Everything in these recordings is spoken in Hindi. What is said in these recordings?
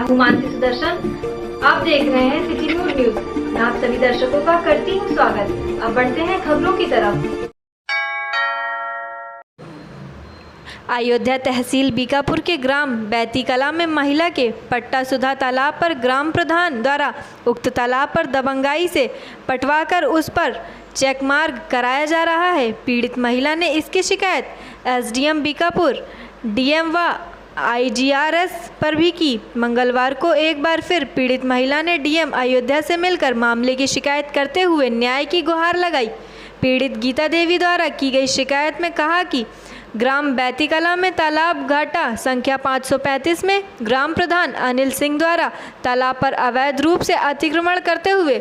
हूँ मानसी सुदर्शन। आप देख रहे हैं सिटी न्यूज। मैं आप सभी दर्शकों का करती हूँ स्वागत। अब बढ़ते हैं खबरों की तरफ। अयोध्या तहसील बीकापुर के ग्राम बैती कला में महिला के पट्टा सुधा तालाब पर ग्राम प्रधान द्वारा उक्त तालाब पर दबंगाई से पटवाकर उस पर चेक मार्ग कराया जा रहा है। पीड़ित महिला ने इसकी शिकायत एसडीएम बीकापुर, डीएम व आईजीआरएस पर भी की। मंगलवार को एक बार फिर पीड़ित महिला ने डीएम अयोध्या से मिलकर मामले की शिकायत करते हुए न्याय की गुहार लगाई। पीड़ित गीता देवी द्वारा की गई शिकायत में कहा कि ग्राम बैती कला में तालाब घाटा संख्या 535 में ग्राम प्रधान अनिल सिंह द्वारा तालाब पर अवैध रूप से अतिक्रमण करते हुए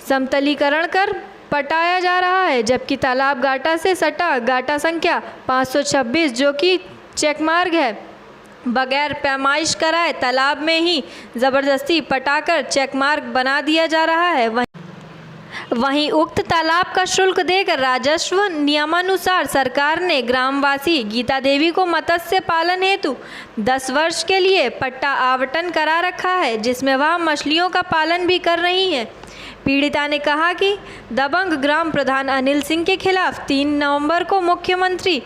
समतलीकरण कर पटाया जा रहा है, जबकि तालाब घाटा से सटा घाटा संख्या 526 जो कि चेक मार्ग है, बगैर पैमाइश कराए तालाब में ही जबरदस्ती पटाकर चेक मार्ग बना दिया जा रहा है। वहीं उक्त तालाब का शुल्क देकर राजस्व नियमानुसार सरकार ने ग्रामवासी गीता देवी को मत्स्य पालन हेतु 10 वर्ष के लिए पट्टा आवंटन करा रखा है, जिसमें वह मछलियों का पालन भी कर रही हैं। पीड़िता ने कहा कि दबंग ग्राम प्रधान अनिल सिंह के खिलाफ 3 नवंबर को मुख्यमंत्री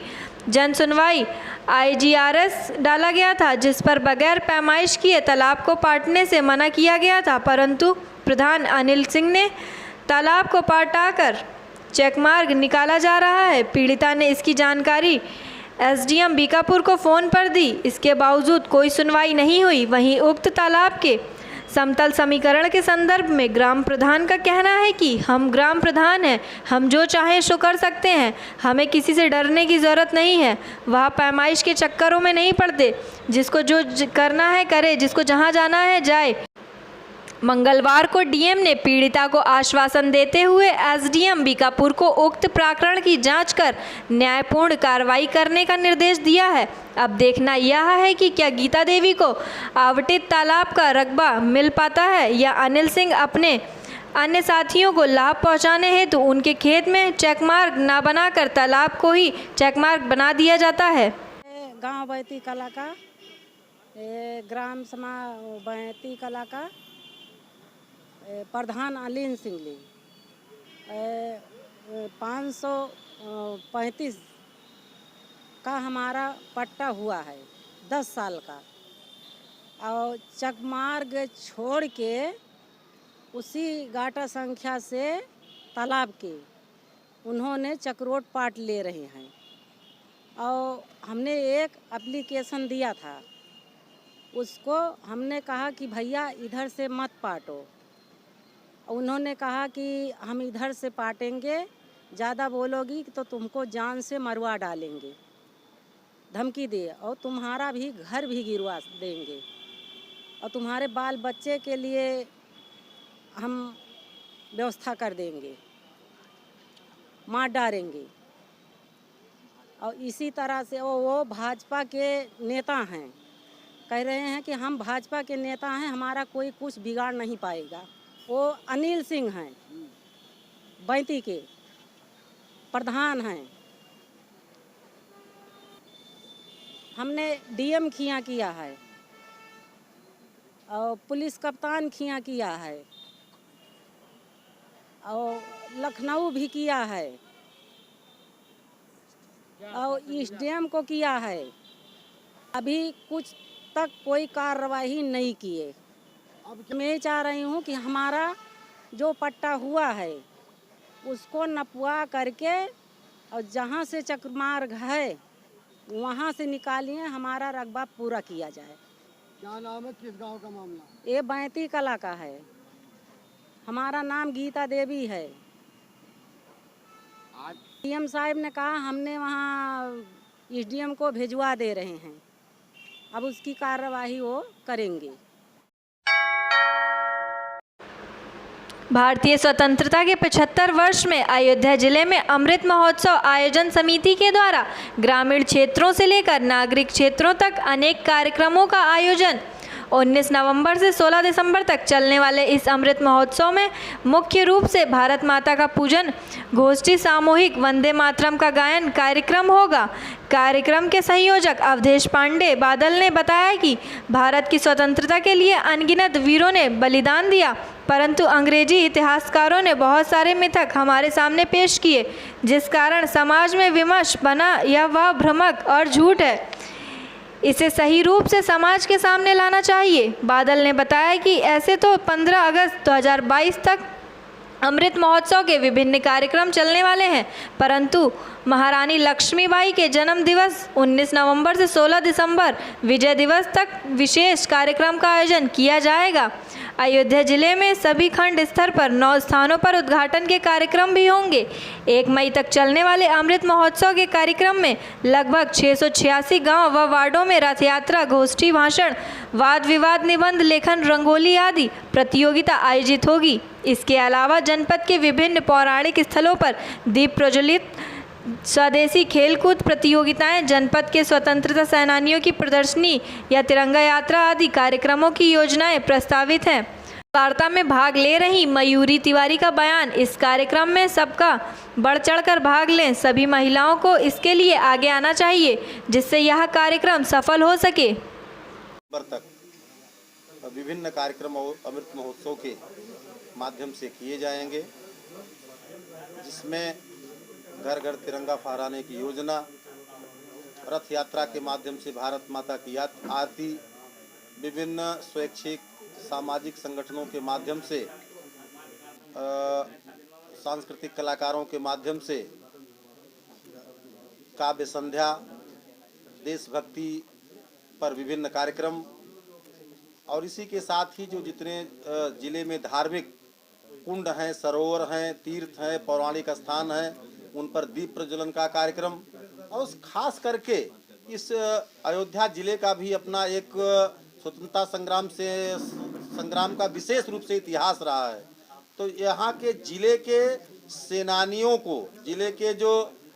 जन सुनवाई आईजीआरएस डाला गया था, जिस पर बगैर पैमाइश किए तालाब को पाटने से मना किया गया था, परंतु प्रधान अनिल सिंह ने तालाब को पाटाकर चेक मार्ग निकाला जा रहा है। पीड़िता ने इसकी जानकारी एसडीएम बीकापुर को फ़ोन पर दी, इसके बावजूद कोई सुनवाई नहीं हुई। वहीं उक्त तालाब के समतल समीकरण के संदर्भ में ग्राम प्रधान का कहना है कि हम ग्राम प्रधान हैं, हम जो चाहें सो कर सकते हैं, हमें किसी से डरने की ज़रूरत नहीं है। वह पैमाइश के चक्करों में नहीं पड़ते, जिसको जो करना है करे, जिसको जहां जाना है जाए। मंगलवार को डीएम ने पीड़िता को आश्वासन देते हुए एसडीएम बीकापुर को उक्त प्रकरण की जांच कर न्यायपूर्ण कार्रवाई करने का निर्देश दिया है। अब देखना यह है कि क्या गीता देवी को आवंटित तालाब का रकबा मिल पाता है या अनिल सिंह अपने अन्य साथियों को लाभ पहुंचाने हेतु उनके खेत में चेक मार्ग न बनाकर तालाब को ही चेक मार्ग बना दिया जाता है। गाँव बैती कला का ग्राम समा बैती कला का प्रधान अनिल सिंह ने 535 का हमारा पट्टा हुआ है 10 साल का, और चकमार्ग छोड़ के उसी गाटा संख्या से तालाब के उन्होंने चक्रोट पाट ले रहे हैं। और हमने एक एप्लीकेशन दिया था, उसको हमने कहा कि भैया इधर से मत पाटो। उन्होंने कहा कि हम इधर से पाटेंगे, ज़्यादा बोलोगी तो तुमको जान से मरवा डालेंगे, धमकी दे, और तुम्हारा भी घर भी गिरवा देंगे, और तुम्हारे बाल बच्चे के लिए हम व्यवस्था कर देंगे, मार डालेंगे। और इसी तरह से वो भाजपा के नेता हैं, कह रहे हैं कि हम भाजपा के नेता हैं, हमारा कोई कुछ बिगाड़ नहीं पाएगा। वो अनिल सिंह हैं, बैती के प्रधान हैं। हमने डीएम खिया किया है और पुलिस कप्तान खिया किया है और लखनऊ भी किया है और एसडीएम को किया है। अभी कुछ तक कोई कार्रवाई नहीं किए। अब मैं चाह रही हूँ कि हमारा जो पट्टा हुआ है उसको नपवा करके और जहाँ से चकमार्ग है वहाँ से निकालिए, हमारा रकबा पूरा किया जाए। क्या नाम है, किस गांव का मामला? ये बैती कला का है। हमारा नाम गीता देवी है। आज डीएम साहब ने कहा हमने वहाँ एसडीएम को भिजवा दे रहे हैं, अब उसकी कार्रवाई वो करेंगे। भारतीय स्वतंत्रता के 75 वर्ष में अयोध्या जिले में अमृत महोत्सव आयोजन समिति के द्वारा ग्रामीण क्षेत्रों से लेकर नागरिक क्षेत्रों तक अनेक कार्यक्रमों का आयोजन 19 नवंबर से 16 दिसंबर तक चलने वाले इस अमृत महोत्सव में मुख्य रूप से भारत माता का पूजन, गोष्ठी, सामूहिक वंदे मातरम का गायन कार्यक्रम होगा। कार्यक्रम के संयोजक अवधेश पांडे बादल ने बताया कि भारत की स्वतंत्रता के लिए अनगिनत वीरों ने बलिदान दिया, परंतु अंग्रेजी इतिहासकारों ने बहुत सारे मिथक हमारे सामने पेश किए, जिस कारण समाज में विमर्श बना यह वह भ्रमक और झूठ है। इसे सही रूप से समाज के सामने लाना चाहिए। बादल ने बताया कि ऐसे तो 15 अगस्त 2022 तक अमृत महोत्सव के विभिन्न कार्यक्रम चलने वाले हैं, परंतु महारानी लक्ष्मीबाई के जन्म दिवस 19 नवंबर से 16 दिसंबर विजय दिवस तक विशेष कार्यक्रम का आयोजन किया जाएगा। अयोध्या जिले में सभी खंड स्तर पर 9 स्थानों पर उद्घाटन के कार्यक्रम भी होंगे। 1 मई तक चलने वाले अमृत महोत्सव के कार्यक्रम में लगभग 686 गांव व वार्डों में रथ यात्रा, गोष्ठी, भाषण, वाद विवाद, निबंध लेखन, रंगोली आदि प्रतियोगिता आयोजित होगी। इसके अलावा जनपद के विभिन्न पौराणिक स्थलों पर दीप प्रज्वलित, स्वदेशी खेलकूद प्रतियोगिताएं, जनपद के स्वतंत्रता सेनानियों की प्रदर्शनी या तिरंगा यात्रा आदि कार्यक्रमों की योजनाएं प्रस्तावित हैं। वार्ता में भाग ले रही मयूरी तिवारी का बयान, इस कार्यक्रम में सबका बढ़ चढ़कर भाग लें, सभी महिलाओं को इसके लिए आगे आना चाहिए, जिससे यह कार्यक्रम सफल हो सके। तक विभिन्न कार्यक्रम अमृत महोत्सव के माध्यम से किए जाएंगे, जिसमें घर घर तिरंगा फहराने की योजना, रथ यात्रा के माध्यम से भारत माता की आरती, विभिन्न स्वैच्छिक सामाजिक संगठनों के माध्यम से, सांस्कृतिक कलाकारों के माध्यम से काव्य संध्या, देशभक्ति पर विभिन्न कार्यक्रम, और इसी के साथ ही जो जितने जिले में धार्मिक कुंड हैं, सरोवर हैं, तीर्थ हैं, पौराणिक स्थान हैं, उन पर दीप प्रज्वलन का कार्यक्रम, और उस खास करके इस अयोध्या जिले का भी अपना एक स्वतंत्रता संग्राम का विशेष रूप से इतिहास रहा है। तो यहाँ के जिले के सेनानियों को, जिले के जो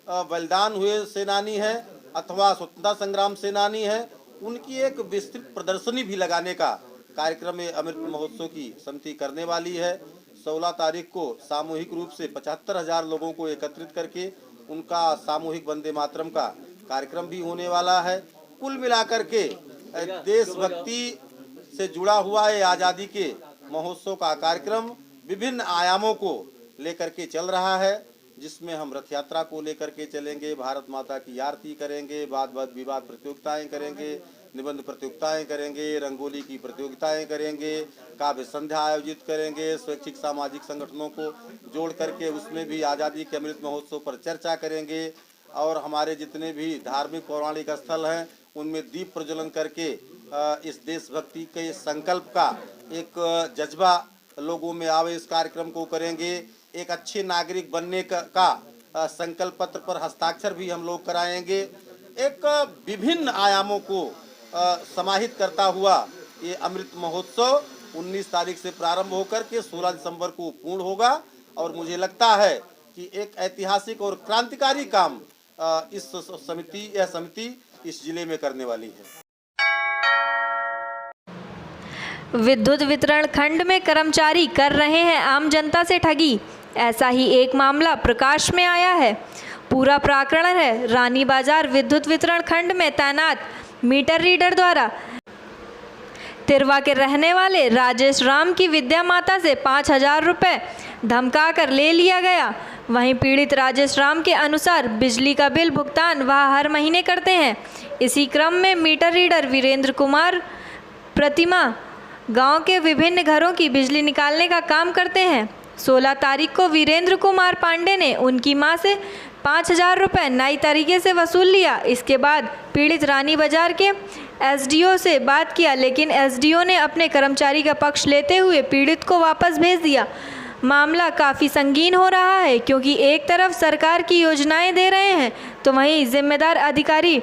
बलिदान हुए सेनानी हैं अथवा स्वतंत्रता संग्राम सेनानी हैं, उनकी एक विस्तृत प्रदर्शनी भी लगाने का कार्यक्रम अमृत महोत्सव की समिति करने वाली है। 16 तारीख को सामूहिक रूप से 75,000 लोगों को एकत्रित करके उनका सामूहिक वंदे मातरम का कार्यक्रम भी होने वाला है। कुल मिलाकर के देशभक्ति से जुड़ा हुआ है आज़ादी के महोत्सव का कार्यक्रम विभिन्न आयामों को लेकर के चल रहा है, जिसमें हम रथ यात्रा को लेकर के चलेंगे, भारत माता की आरती करेंगे, वाद विवाद प्रतियोगिताएं करेंगे, निबंध प्रतियोगिताएं करेंगे, रंगोली की प्रतियोगिताएं करेंगे, काव्य संध्या आयोजित करेंगे, स्वैच्छिक सामाजिक संगठनों को जोड़ करके उसमें भी आज़ादी के अमृत महोत्सव पर चर्चा करेंगे, और हमारे जितने भी धार्मिक पौराणिक स्थल हैं उनमें दीप प्रज्वलन करके इस देशभक्ति के संकल्प का एक जज्बा लोगों में आवे, इस कार्यक्रम को करेंगे। एक अच्छे नागरिक बनने का संकल्प पत्र पर हस्ताक्षर भी हम लोग कराएंगे। एक विभिन्न आयामों को समाहित करता हुआ ये अमृत महोत्सव 19 तारीख से प्रारंभ होकर के 16 दिसंबर को पूर्ण होगा, और मुझे लगता है कि एक ऐतिहासिक और क्रांतिकारी काम इस समिति इस जिले में करने वाली है। विद्युत वितरण खंड में कर्मचारी कर रहे हैं आम जनता से ठगी, ऐसा ही एक मामला प्रकाश में आया है। पूरा प्रकरण है रानी बाजार विद्युत वितरण खंड में तैनात मीटर रीडर द्वारा तिरवा के रहने वाले राजेश राम की विद्या माता से 5,000 रुपये धमका कर ले लिया गया। वहीं पीड़ित राजेश राम के अनुसार बिजली का बिल भुगतान वह हर महीने करते हैं। इसी क्रम में मीटर रीडर वीरेंद्र कुमार प्रतिमा गांव के विभिन्न घरों की बिजली निकालने का काम करते हैं। 16 तारीख को वीरेंद्र कुमार पांडे ने उनकी मां से 5,000 रुपये नई तरीके से वसूल लिया। इसके बाद पीड़ित रानी बाजार के एसडीओ से बात किया, लेकिन एसडीओ ने अपने कर्मचारी का पक्ष लेते हुए पीड़ित को वापस भेज दिया। मामला काफ़ी संगीन हो रहा है, क्योंकि एक तरफ सरकार की योजनाएं दे रहे हैं तो वहीं जिम्मेदार अधिकारी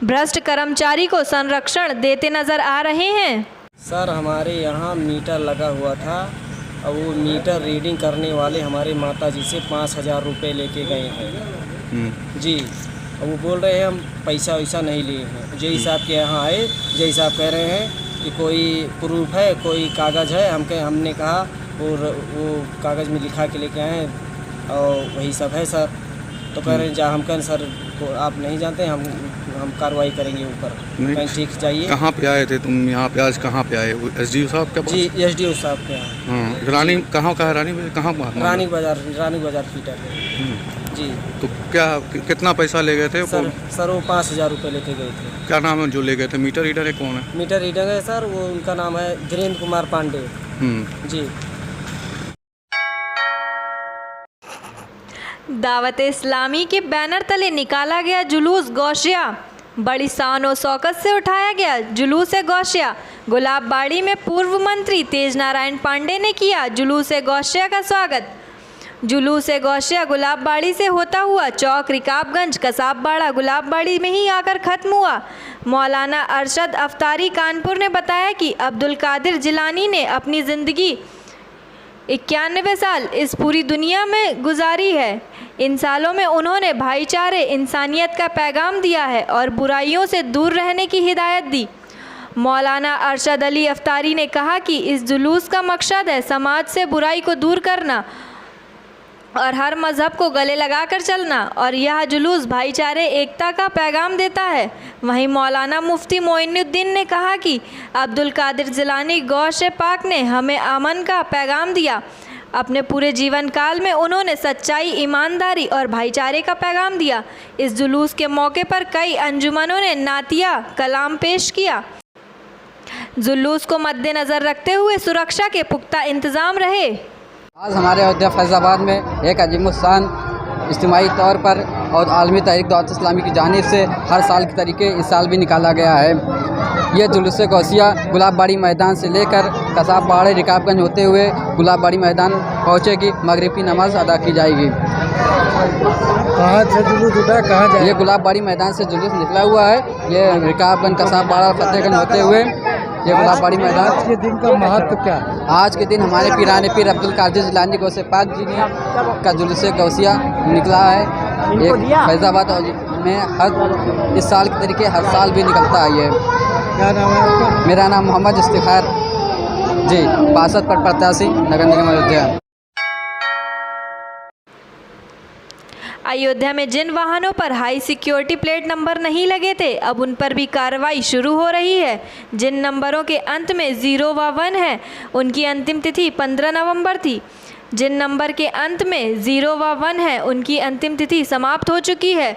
भ्रष्ट कर्मचारी को संरक्षण देते नजर आ रहे हैं। सर, हमारे यहाँ मीटर लगा हुआ था और वो मीटर रीडिंग करने वाले हमारे माता जी से 5,000 रुपये लेके गए हैं। जी, और वो बोल रहे हैं हम पैसा वैसा नहीं लिए हैं। जय साहब के यहाँ आए, जय साहब कह रहे हैं कि कोई प्रूफ है, कोई कागज़ है। हमने कहा और वो कागज़ में लिखा के लेके आए हैं और वही सब है सर। तो कह रहे हैं हम कहें सर को आप नहीं जानते, हम कार्रवाई करेंगे ऊपर। कहीं ठीक जाइए। कहाँ पे आए थे तुम यहाँ पे? आज कहाँ पे आए? SDO साहब के पास? जी SDO साहब के यहाँ। हाँ, रानी कहाँ का है? रानी कहाँ? रानी बाजार फीटर है जी। तो क्या कितना पैसा ले गए थे? सर वो 5,000 रुपये लेके गए थे। क्या नाम है जो ले गए थे? मीटर रीडर है? कौन है? मीटर रीडर है सर, वो उनका नाम है धीरेन्द्र कुमार पांडे जी। दावत इस्लामी के बैनर तले निकाला गया जुलूस गौशिया। बड़ी शान और शौकत से उठाया गया जुलूस गौशिया। गुलाबबाड़ी में पूर्व मंत्री तेज नारायण पांडे ने किया जुलूस गौशिया का स्वागत। जुलूस गौशिया गुलाबबाड़ी से होता हुआ चौक रिकाबगंज कसाबबाड़ा गुलाबबाड़ी में ही आकर ख़त्म हुआ। मौलाना अरशद अफ्तारी कानपुर ने बताया कि अब्दुल कादिर जिलानी ने अपनी ज़िंदगी 91 साल इस पूरी दुनिया में गुजारी है। इन सालों में उन्होंने भाईचारे, इंसानियत का पैगाम दिया है और बुराइयों से दूर रहने की हिदायत दी। मौलाना अरशद अली अफ्तारी ने कहा कि इस जुलूस का मकसद है समाज से बुराई को दूर करना और हर मज़हब को गले लगाकर चलना, और यह जुलूस भाईचारे, एकता का पैगाम देता है। वहीं मौलाना मुफ्ती मोइनुद्दीन ने कहा कि अब्दुल कादिर जिलानी गौश पाक ने हमें अमन का पैगाम दिया। अपने पूरे जीवन काल में उन्होंने सच्चाई, ईमानदारी और भाईचारे का पैगाम दिया। इस जुलूस के मौके पर कई अंजुमनों ने नातिया कलाम पेश किया। जुलूस को मद्देनज़र रखते हुए सुरक्षा के पुख्ता इंतज़ाम रहे। आज हमारे अयोध्या फैज़ाबाद में एक अजीमुस्शान इज्तिमाई तौर पर और आलमी तहरीक दावत इस्लामी की जानिब से हर साल के तरीके इस साल भी निकाला गया है। यह जुलूस गौसिया गुलाबबाड़ी मैदान से लेकर कसाबबाड़ी रिकाबगंज होते हुए गुलाबबाड़ी मैदान पहुँचेगी। मगरिब की नमाज अदा की जाएगी। कहाँ से जुलूस उठा, कहाँ जाए? ये गुलाबबाड़ी मैदान से जुलूस निकला हुआ है। ये रिकाबगंज कसाबबाड़ा फतेहगंज होते हुए ये गुलाबबाड़ी मैदान। आज के दिन का महत्व क्या है? आज के दिन हमारे पीराने पीर अब्दुल कादिर जिलानी गौसे पाक जी ने का जुलूस गौसिया निकला है। एक फैज़ाबाद में हर इस साल के तरीके हर साल भी निकलता है। ये क्या नाम है आपका? मेरा नाम मोहम्मद इफ्तिखार जी, 62 पर प्रत्याशी नगर निगम अयोध्या। अयोध्या में जिन वाहनों पर हाई सिक्योरिटी प्लेट नंबर नहीं लगे थे, अब उन पर भी कार्रवाई शुरू हो रही है। जिन नंबरों के अंत में 0 व 1 है, उनकी अंतिम तिथि 15 नवंबर थी। जिन नंबर के अंत में 0 व 1 है, उनकी अंतिम तिथि समाप्त हो चुकी है।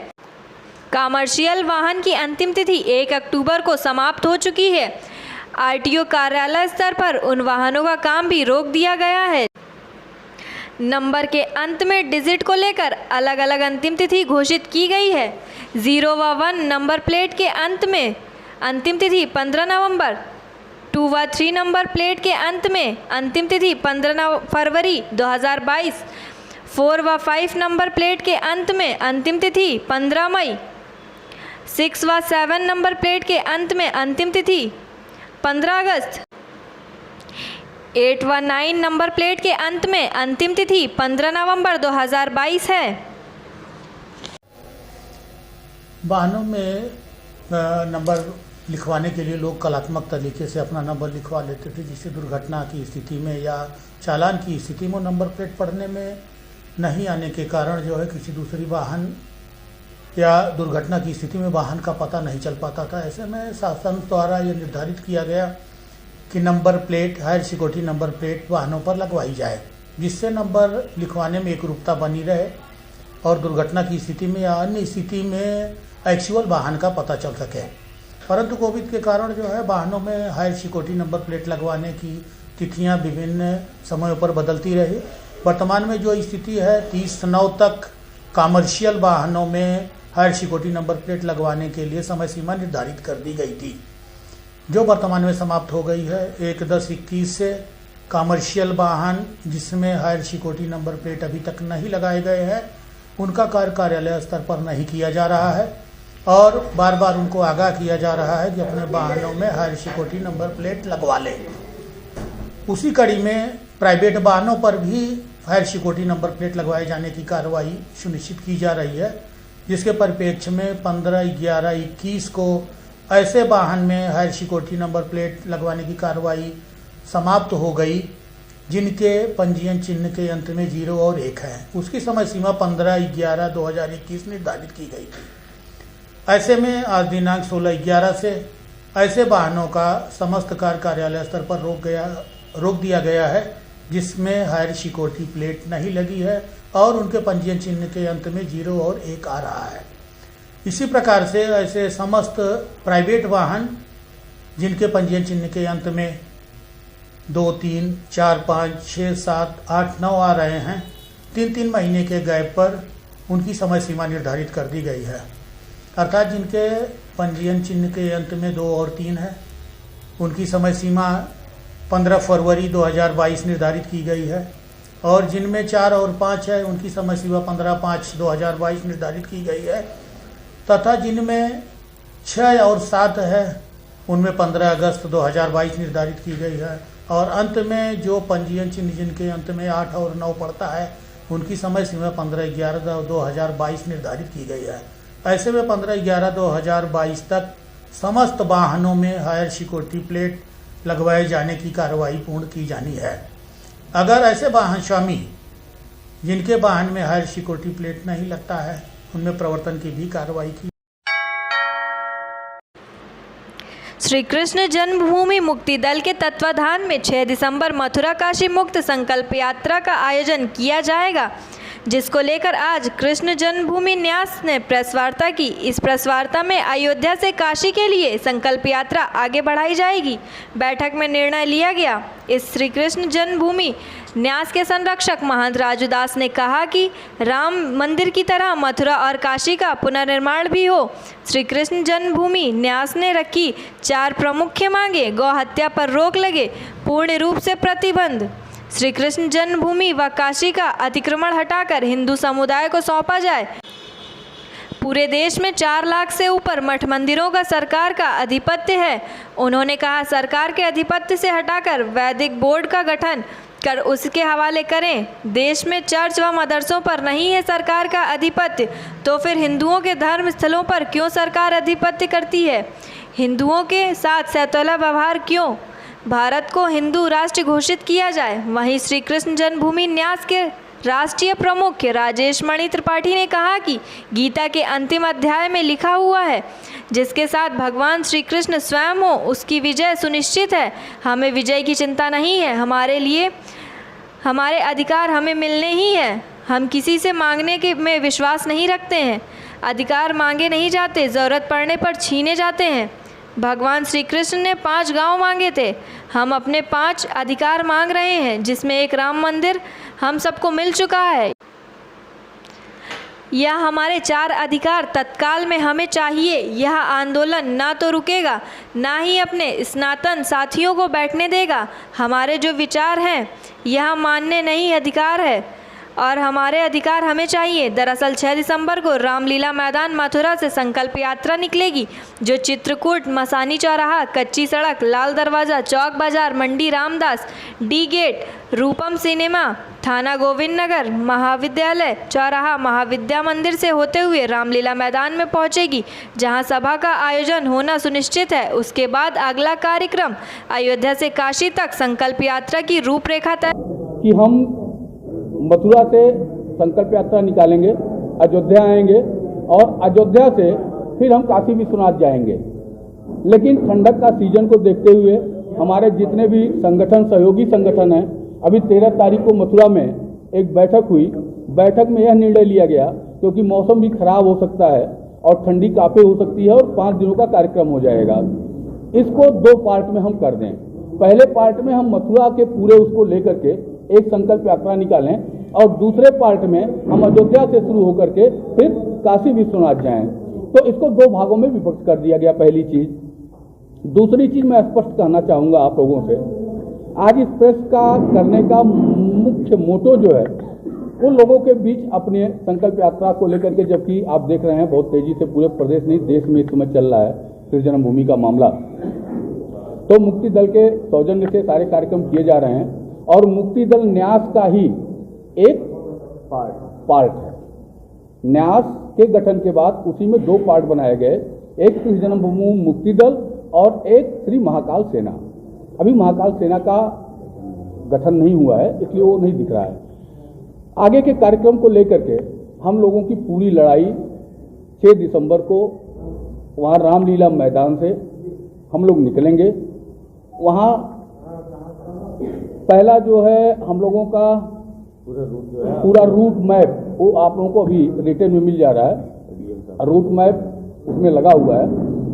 कमर्शियल वाहन की अंतिम तिथि 1 अक्टूबर को समाप्त हो चुकी है। RTO कार्यालय स्तर पर उन वाहनों का काम भी रोक दिया गया है। नंबर के अंत में डिजिट को लेकर अलग अलग अंतिम तिथि घोषित की गई है। 0 व 1 नंबर प्लेट के अंत में अंतिम तिथि 15 नवंबर, 2 व 3 नंबर प्लेट के अंत में अंतिम तिथि 15 फरवरी 2022, 4 व 5 नंबर प्लेट के अंत में अंतिम तिथि 15 मई, 6 व 7 नंबर प्लेट के अंत में अंतिम तिथि 15 अगस्त, 8 व 9 नंबर प्लेट के अंत में अंतिम तिथि 15 नवंबर 2022 है। वाहनों में नंबर लिखवाने के लिए लोग कलात्मक तरीके से अपना नंबर लिखवा लेते थे, जिससे दुर्घटना की स्थिति में या चालान की स्थिति में नंबर प्लेट पढ़ने में नहीं आने के कारण जो है किसी दूसरी वाहन या दुर्घटना की स्थिति में वाहन का पता नहीं चल पाता था। ऐसे में शासन द्वारा ये निर्धारित किया गया कि number plate, higher security number plate वाहनों पर लगवाई जाए, जिससे नंबर लिखवाने में एकरूपता बनी रहे और दुर्घटना की स्थिति में या अन्य स्थिति में एक्चुअल वाहन का पता चल सके। परंतु कोविड के कारण जो है वाहनों में हायर सिक्योरिटी नंबर प्लेट लगवाने की तिथियां विभिन्न समयों पर बदलती रही। वर्तमान में जो स्थिति है 30/9 तक कमर्शियल वाहनों में हायर सिक्योरिटी नंबर प्लेट लगवाने के लिए समय सीमा निर्धारित कर दी गई थी, जो वर्तमान में समाप्त हो गई है। 1/10/21 से कमर्शियल वाहन जिसमें हायर सिक्योरिटी नंबर प्लेट अभी तक नहीं लगाए गए हैं, उनका कार्य कार्यालय स्तर पर नहीं किया जा रहा है और बार बार उनको आगाह किया जा रहा है कि अपने वाहनों में हायर सिक्योरिटी नंबर प्लेट लगवा लें। उसी कड़ी में प्राइवेट वाहनों पर भी हायर सिक्योरिटी नंबर प्लेट लगवाए जाने की कार्रवाई सुनिश्चित की जा रही है, जिसके परिप्रेक्ष्य में 15/11/21 को ऐसे वाहन में हायर सिक्योरिटी नंबर प्लेट लगवाने की कार्रवाई समाप्त हो गई जिनके पंजीयन चिन्ह के अंत में 0 और 1 है। उसकी समय सीमा 15/11/2021 निर्धारित की गई थी। ऐसे में आज दिनांक 16/11 से ऐसे वाहनों का समस्त कार्यालय स्तर पर रोक दिया गया है जिसमें हायर सिक्योरिटी प्लेट नहीं लगी है और उनके पंजीयन चिन्ह के अंत में 0 और 1 आ रहा है। इसी प्रकार से ऐसे समस्त प्राइवेट वाहन जिनके पंजीयन चिन्ह के अंत में 2, 3, 4, 5, 6, 7, 8, 9 आ रहे हैं, 3-3 महीने के गैप पर उनकी समय सीमा निर्धारित कर दी गई है। अर्थात जिनके पंजीयन चिन्ह के अंत में 2 और 3 है उनकी समय सीमा 15 फरवरी 2022 निर्धारित की गई है और जिनमें 4 और 5 है उनकी समय सीमा 15/5/2022 निर्धारित की गई है तथा जिनमें 6 और 7 है उनमें 15 अगस्त 2022 निर्धारित की गई है और अंत में जो पंजीयन चिन्ह जिनके अंत में 8 और 9 पड़ता है उनकी समय सीमा 15/11/2022 निर्धारित की गई है। ऐसे में 15/11/2022 तक समस्त वाहनों में हायर सिक्योरिटी प्लेट लगवाए जाने की कार्रवाई पूर्ण की जानी है। अगर ऐसे वाहन स्वामी जिनके वाहन में हायर सिक्योरिटी प्लेट नहीं लगता है उनमें प्रवर्तन की भी कार्रवाई की। श्री कृष्ण जन्मभूमि मुक्ति दल के तत्वाधान में 6 दिसंबर मथुरा काशी मुक्त संकल्प यात्रा का आयोजन किया जाएगा, जिसको लेकर आज कृष्ण जन्मभूमि न्यास ने प्रेस वार्ता की। इस प्रेस वार्ता में अयोध्या से काशी के लिए संकल्प यात्रा आगे बढ़ाई जाएगी। बैठक में निर्णय लिया गया। इस श्री कृष्ण जन्मभूमि न्यास के संरक्षक महंत राजू दास ने कहा कि राम मंदिर की तरह मथुरा और काशी का पुनर्निर्माण भी हो। श्री कृष्ण जन्मभूमि न्यास ने रखी 4 प्रमुख मांगे। गौ हत्या पर रोक लगे, पूर्ण रूप से प्रतिबंध, श्री कृष्ण जन्मभूमि व काशी का अतिक्रमण हटाकर हिंदू समुदाय को सौंपा जाए। पूरे देश में 4 लाख से ऊपर मठ मंदिरों का सरकार का अधिपत्य है। उन्होंने कहा सरकार के अधिपत्य से हटाकर वैदिक बोर्ड का गठन कर उसके हवाले करें। देश में चर्च व मदरसों पर नहीं है सरकार का अधिपत्य, तो फिर हिंदुओं के धर्म स्थलों पर क्यों सरकार अधिपत्य करती है? हिंदुओं के साथ सौतेला व्यवहार क्यों? भारत को हिंदू राष्ट्र घोषित किया जाए। वहीं श्री कृष्ण जन्मभूमि न्यास के राष्ट्रीय प्रमुख राजेश मणि त्रिपाठी ने कहा कि गीता के अंतिम अध्याय में लिखा हुआ है, जिसके साथ भगवान श्री कृष्ण स्वयं हो उसकी विजय सुनिश्चित है। हमें विजय की चिंता नहीं है, हमारे लिए हमारे अधिकार हमें मिलने ही हैं। हम किसी से मांगने के में विश्वास नहीं रखते हैं। अधिकार मांगे नहीं जाते, ज़रूरत पड़ने पर छीने जाते हैं। भगवान श्री कृष्ण ने 5 गांव मांगे थे, हम अपने 5 अधिकार मांग रहे हैं, जिसमें एक राम मंदिर हम सबको मिल चुका है। यह हमारे 4 अधिकार तत्काल में हमें चाहिए। यह आंदोलन ना तो रुकेगा, ना ही अपने स्नातन साथियों को बैठने देगा। हमारे जो विचार हैं यह मान्य नहीं अधिकार है और हमारे अधिकार हमें चाहिए। दरअसल 6 दिसंबर को रामलीला मैदान मथुरा से संकल्प यात्रा निकलेगी, जो चित्रकूट, मसानी चौराहा, कच्ची सड़क, लाल दरवाज़ा, चौक बाजार, मंडी रामदास, डी गेट, रूपम सिनेमा, थाना गोविंद नगर, महाविद्यालय चौराहा, महाविद्या मंदिर से होते हुए रामलीला मैदान में पहुंचेगी, जहां सभा का आयोजन होना सुनिश्चित है। उसके बाद अगला कार्यक्रम अयोध्या से काशी तक संकल्प यात्रा की रूपरेखा तय कि हम मथुरा से संकल्प यात्रा निकालेंगे, अयोध्या आएंगे और अयोध्या से फिर हम काशी विश्वनाथ जाएंगे। लेकिन ठंडक का सीजन को देखते हुए हमारे जितने भी संगठन, सहयोगी संगठन हैं, अभी 13 तारीख को मथुरा में एक बैठक हुई। बैठक में यह निर्णय लिया गया, क्योंकि मौसम भी खराब हो सकता है और ठंडी काफ़ी हो सकती है और 5 दिनों का कार्यक्रम हो जाएगा। इसको 2 पार्ट में हम कर दें। पहले पार्ट में हम मथुरा के पूरे उसको लेकर के एक संकल्प यात्रा निकालें और दूसरे पार्ट में हम अयोध्या से शुरू होकर के फिर काशी विश्वनाथ जाएं। तो इसको 2 भागों में विभक्त कर दिया गया, पहली चीज़। दूसरी चीज़ मैं स्पष्ट कहना चाहूँगा आप लोगों से, आज इस प्रेस का करने का मुख्य मोटो जो है उन लोगों के बीच अपने संकल्प यात्रा को लेकर के, जबकि आप देख रहे हैं बहुत तेज़ी से पूरे प्रदेश नहीं देश में इस समय चल रहा है श्री जन्मभूमि का मामला। तो मुक्ति दल के सौजन्य से सारे कार्यक्रम किए जा रहे हैं और मुक्ति दल न्यास का ही एक पार्ट है। न्यास के गठन के बाद उसी में 2 पार्ट बनाए गए, एक श्री जन्मभूमि मुक्ति दल और एक श्री महाकाल सेना। अभी महाकाल सेना का गठन नहीं हुआ है, इसलिए वो नहीं दिख रहा है। आगे के कार्यक्रम को लेकर के हम लोगों की पूरी लड़ाई 6 दिसंबर को वहाँ रामलीला मैदान से हम लोग निकलेंगे। वहाँ पहला जो है हम लोगों का पूरा रूट मैप वो आप लोगों को अभी रिटर्न में मिल जा रहा है। रूट मैप उसमें लगा हुआ है।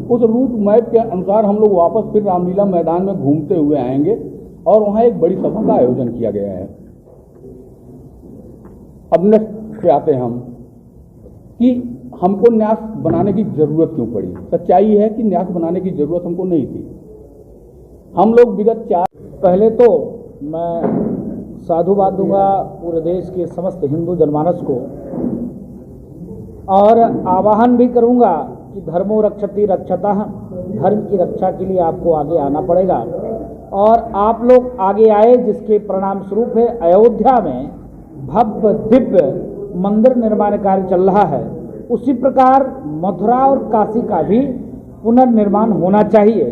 उस रूट मैप के अनुसार हम लोग वापस फिर रामलीला मैदान में घूमते हुए आएंगे और वहाँ एक बड़ी सभा का आयोजन किया गया है। अब नेक्स्ट पे आते हैं हम कि हमको न्यास बनाने की जरूरत क्यों पड़ी। सच्चाई है कि न्यास बनाने की जरूरत हमको नहीं थी। हम लोग विगत 4 पहले तो मैं साधुवाद दूंगा पूरे देश के समस्त हिंदू जनमानस को और आह्वान भी करूंगा कि धर्मो रक्षति रक्षतः, धर्म की रक्षा के लिए आपको आगे आना पड़ेगा और आप लोग आगे आए, जिसके परिणाम स्वरूप है अयोध्या में भव्य दिव्य मंदिर निर्माण कार्य चल रहा है। उसी प्रकार मथुरा और काशी का भी पुनर्निर्माण होना चाहिए।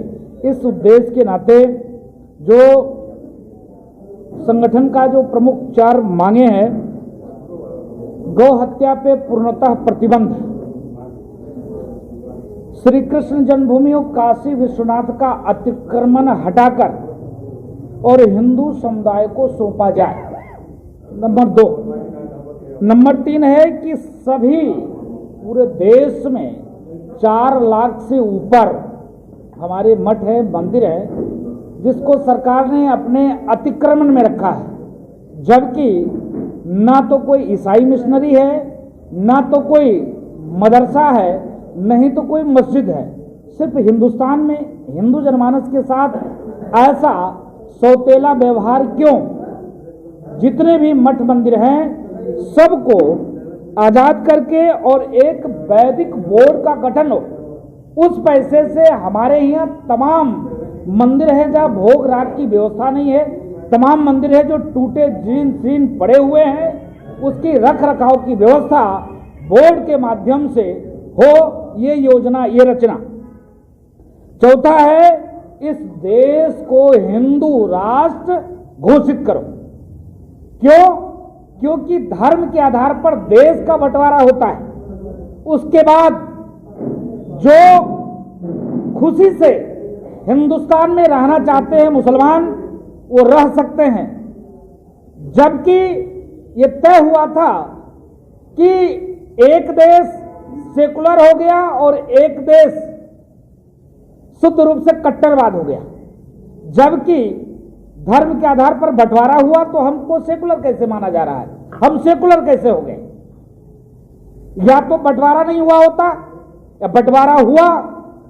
इस उद्देश्य के नाते जो संगठन का जो प्रमुख 4 मांगे हैं, गौ हत्या पे पूर्णतः प्रतिबंध, श्री कृष्ण जन्मभूमि और काशी विश्वनाथ का अतिक्रमण हटाकर और हिंदू समुदाय को सौंपा जाए, नंबर 2। नंबर 3 है कि सभी पूरे देश में 4 लाख से ऊपर हमारे मठ है, मंदिर है, जिसको सरकार ने अपने अतिक्रमण में रखा है, जबकि ना तो कोई ईसाई मिशनरी है, ना तो कोई मदरसा है, नहीं तो कोई मस्जिद है। सिर्फ हिंदुस्तान में हिंदू जनमानस के साथ ऐसा सौतेला व्यवहार क्यों? जितने भी मठ मंदिर हैं सबको आजाद करके और एक वैदिक बोर्ड का गठन हो। उस पैसे से हमारे यहाँ तमाम मंदिर है जहाँ भोग राग की व्यवस्था नहीं है, तमाम मंदिर है जो टूटे जीर्ण शीर्ण पड़े हुए हैं, उसकी रख रखाव की व्यवस्था बोर्ड के माध्यम से हो, ये योजना, ये रचना। चौथा है इस देश को हिंदू राष्ट्र घोषित करो। क्यों? क्योंकि धर्म के आधार पर देश का बंटवारा होता है। उसके बाद जो खुशी से हिंदुस्तान में रहना चाहते हैं मुसलमान, वो रह सकते हैं। जबकि ये तय हुआ था कि एक देश सेकुलर हो गया और एक देश शुद्ध रूप से कट्टरवाद हो गया। जबकि धर्म के आधार पर बंटवारा हुआ तो हमको सेकुलर कैसे माना जा रहा है? हम सेकुलर कैसे हो गए? या तो बंटवारा नहीं हुआ होता, या बंटवारा हुआ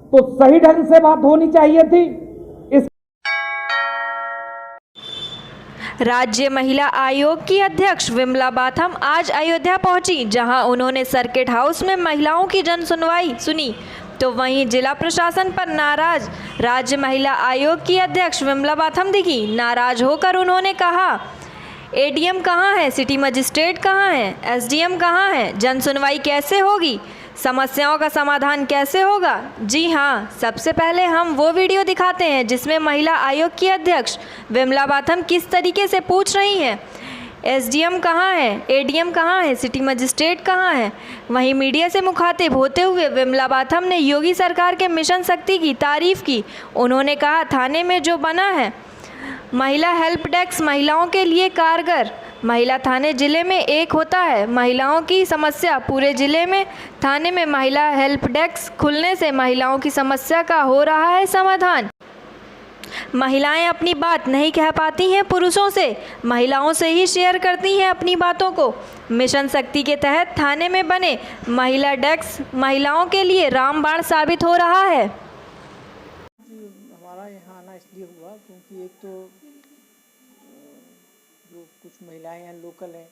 तो सही ढंग से बात होनी चाहिए थी। इस राज्य महिला आयोग की अध्यक्ष विमला बाथम आज अयोध्या पहुंची, जहां उन्होंने सर्किट हाउस में महिलाओं की जन सुनवाई सुनी। तो वहीं जिला प्रशासन पर नाराज राज्य महिला आयोग की अध्यक्ष विमला बाथम दिखी। नाराज होकर उन्होंने कहा, एडीएम कहाँ है, सिटी मजिस्ट्रेट कहाँ है, एसडीएम कहाँ है, जन सुनवाई कैसे होगी, समस्याओं का समाधान कैसे होगा। जी हाँ, सबसे पहले हम वो वीडियो दिखाते हैं जिसमें महिला आयोग की अध्यक्ष विमला बाथम किस तरीके से पूछ रही हैं, एसडीएम कहाँ है, एडीएम कहाँ है, सिटी मजिस्ट्रेट कहाँ है। वहीं मीडिया से मुखातिब होते हुए विमला बाथम ने योगी सरकार के मिशन शक्ति की तारीफ की। उन्होंने कहा, थाने में जो बना है महिला हेल्प डेस्क महिलाओं के लिए कारगर। महिला थाने जिले में एक होता है, महिलाओं की समस्या पूरे जिले में। थाने में महिला हेल्प डेस्क खुलने से महिलाओं की समस्या का हो रहा है समाधान। महिलाएं अपनी बात नहीं कह पाती हैं पुरुषों से, महिलाओं से ही शेयर करती हैं अपनी बातों को। मिशन शक्ति के तहत थाने में बने महिला डेस्क महिलाओं के लिए रामबाण साबित हो रहा है। हमारा यहाँ आना इसलिए हुआ क्योंकि एक तो जो कुछ महिलाएं हैं लोकल हैं,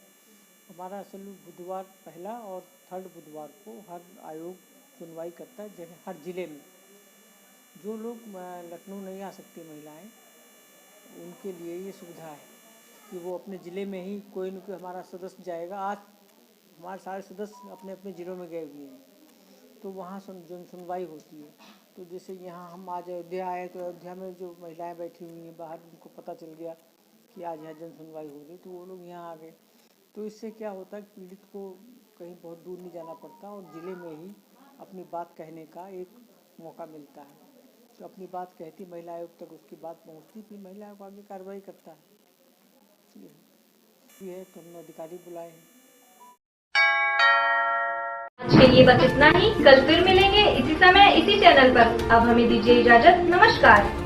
हमारा असल बुधवार पहला और थर्ड बुधवार को हर आयोग सुनवाई करता है जगह हर ज़िले में। जो लोग लखनऊ नहीं आ सकती महिलाएं, उनके लिए ये सुविधा है कि वो अपने ज़िले में ही कोई न कोई हमारा सदस्य जाएगा। आज हमारे सारे सदस्य अपने अपने ज़िलों में गए हुए हैं, तो वहाँ जन सुनवाई होती है। तो जैसे यहाँ हम आज अयोध्या आए तो अयोध्या में जो महिलाएं बैठी हुई हैं बाहर, उनको पता चल गया कि आज यहाँ जन सुनवाई हो रही, तो वो लोग यहाँ आ गए। तो इससे क्या होता है कि पीड़ित को कहीं बहुत दूर नहीं जाना पड़ता और ज़िले में ही अपनी बात कहने का एक मौका मिलता है। तो अपनी बात कहती महिला आयोग तक उसकी बात पहुँचती, फिर महिला आयोग आगे कार्रवाई करता है। ये है तो हमने अधिकारी बुलाए हैं। आज के लिए बस इतना ही। कल फिर मिलेंगे इसी समय इसी चैनल पर। अब हमें दीजिए इजाजत। नमस्कार।